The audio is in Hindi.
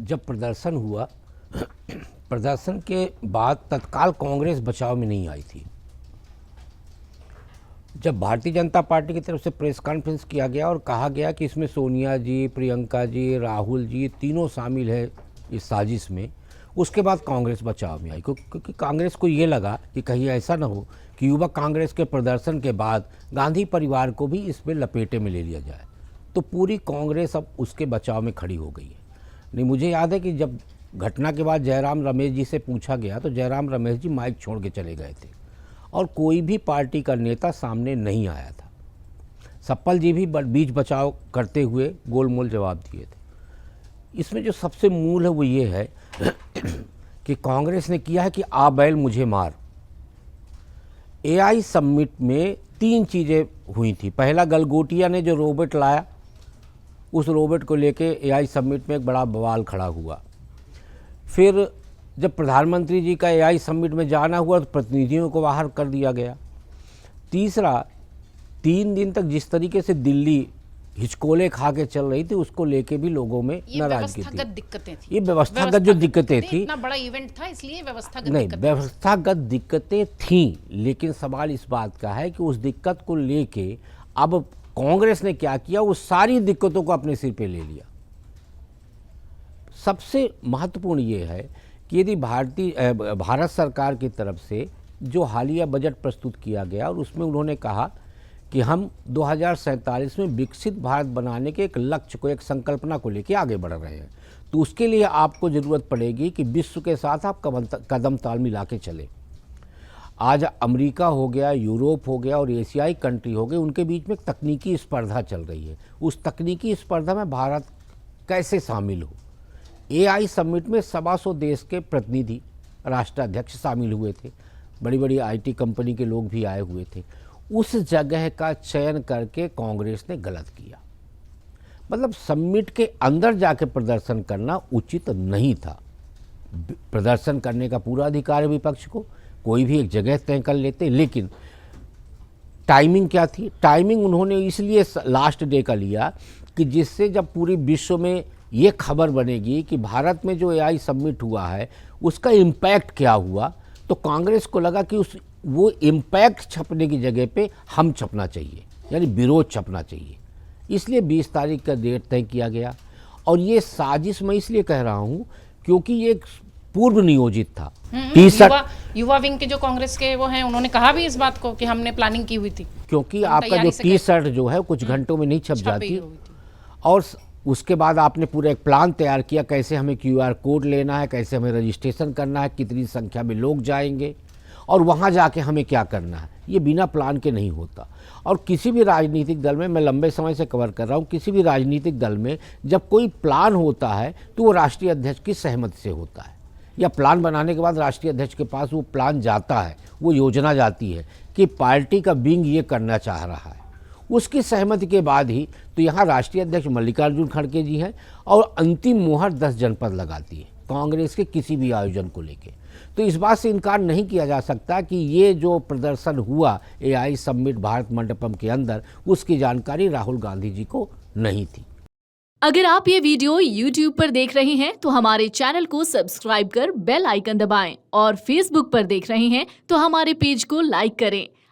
जब प्रदर्शन हुआ प्रदर्शन के बाद तत्काल कांग्रेस बचाव में नहीं आई थी। जब भारतीय जनता पार्टी की तरफ से प्रेस कॉन्फ्रेंस किया गया और कहा गया कि इसमें सोनिया जी, प्रियंका जी, राहुल जी तीनों शामिल है इस साजिश में, उसके बाद कांग्रेस बचाव में आई, क्योंकि कांग्रेस को ये लगा कि कहीं ऐसा ना हो कि युवा कांग्रेस के प्रदर्शन के बाद गांधी परिवार को भी इसमें लपेटे में ले लिया जाए। तो पूरी कांग्रेस अब उसके बचाव में खड़ी हो गई है। नहीं, मुझे याद है कि जब घटना के बाद जयराम रमेश जी से पूछा गया तो जयराम रमेश जी माइक छोड़ के चले गए थे और कोई भी पार्टी का नेता सामने नहीं आया था। सप्पल जी भी बीच बचाव करते हुए गोलमोल जवाब दिए थे। इसमें जो सबसे मूल है वो ये है कि कांग्रेस ने किया है कि आ बैल मुझे मार। एआई समिट में 3 चीज़ें हुई थी। पहला, गलगोटिया ने जो रोबोट लाया, उस रोबोट को लेके एआई समिट में एक बड़ा बवाल खड़ा हुआ। फिर जब प्रधानमंत्री जी का एआई समिट में जाना हुआ तो प्रतिनिधियों को बाहर कर दिया गया। तीसरा, 3 दिन तक जिस तरीके से दिल्ली हिचकोले खा के चल रही थी उसको लेके भी लोगों में नाराजगी थी। दिक्कतें थी। ये व्यवस्थागत जो दिक्कतें थी, इतना बड़ा इवेंट था इसलिए व्यवस्थागत नहीं, दिक्कतें व्यवस्थागत दिक्कतें थीं, लेकिन सवाल इस बात का है कि उस दिक्कत को लेके अब कांग्रेस ने क्या किया, वो सारी दिक्कतों को अपने सिर पे ले लिया। सबसे महत्वपूर्ण ये है कि यदि भारत सरकार की तरफ से जो हालिया बजट प्रस्तुत किया गया और उसमें उन्होंने कहा कि हम 2047 में विकसित भारत बनाने के एक लक्ष्य को, एक संकल्पना को लेकर आगे बढ़ रहे हैं, तो उसके लिए आपको ज़रूरत पड़ेगी कि विश्व के साथ आप कदम ताल मिला के चलें। आज अमेरिका हो गया, यूरोप हो गया और एशियाई कंट्री हो गए, उनके बीच में एक तकनीकी स्पर्धा चल रही है। उस तकनीकी स्पर्धा में भारत कैसे शामिल हो। एआई समिट में 125 देश के प्रतिनिधि, राष्ट्राध्यक्ष शामिल हुए थे, बड़ी बड़ी आईटी कंपनी के लोग भी आए हुए थे। उस जगह का चयन करके कांग्रेस ने गलत किया। मतलब समिट के अंदर जाके प्रदर्शन करना उचित नहीं था। प्रदर्शन करने का पूरा अधिकार है विपक्ष को, कोई भी एक जगह तय कर लेते, लेकिन टाइमिंग क्या थी? टाइमिंग उन्होंने इसलिए लास्ट डे का लिया कि जिससे जब पूरी विश्व में ये खबर बनेगी कि भारत में जो एआई समिट हुआ है उसका इम्पैक्ट क्या हुआ, तो कांग्रेस को लगा कि वो इम्पैक्ट छपने की जगह पे हम छपना चाहिए, यानी विरोध छपना चाहिए। इसलिए 20 तारीख का डेट तय किया गया। और ये साजिश मैं इसलिए कह रहा हूँ क्योंकि ये पूर्व नियोजित था। युवा विंग के जो कांग्रेस के वो हैं, उन्होंने कहा भी इस बात को कि हमने प्लानिंग की हुई थी, क्योंकि आपका जो टी-शर्ट जो है कुछ घंटों में नहीं छप जाती, और उसके बाद आपने पूरा एक प्लान तैयार किया कैसे हमें क्यूआर कोड लेना है, कैसे हमें रजिस्ट्रेशन करना है, कितनी संख्या में लोग जाएंगे और वहाँ जाके हमें क्या करना है। ये बिना प्लान के नहीं होता। और किसी भी राजनीतिक दल में, मैं लंबे समय से कवर कर रहा हूँ, किसी भी राजनीतिक दल में जब कोई प्लान होता है तो वो राष्ट्रीय अध्यक्ष की सहमति से होता है, या प्लान बनाने के बाद राष्ट्रीय अध्यक्ष के पास वो प्लान जाता है, वो योजना जाती है कि पार्टी का विंग ये करना चाह रहा है, उसकी सहमति के बाद ही। तो यहाँ राष्ट्रीय अध्यक्ष मल्लिकार्जुन खड़गे जी हैं और अंतिम मोहर 10 जनपद लगाती है कांग्रेस के किसी भी आयोजन को लेके। तो इस बात से इनकार नहीं किया जा सकता कि ये जो प्रदर्शन हुआ एआई समिट भारत मंडपम के अंदर, उसकी जानकारी राहुल गांधी जी को नहीं थी। अगर आप ये वीडियो YouTube पर देख रहे हैं तो हमारे चैनल को सब्सक्राइब कर बेल आइकन दबाएं, और Facebook पर देख रहे हैं तो हमारे पेज को लाइक करें।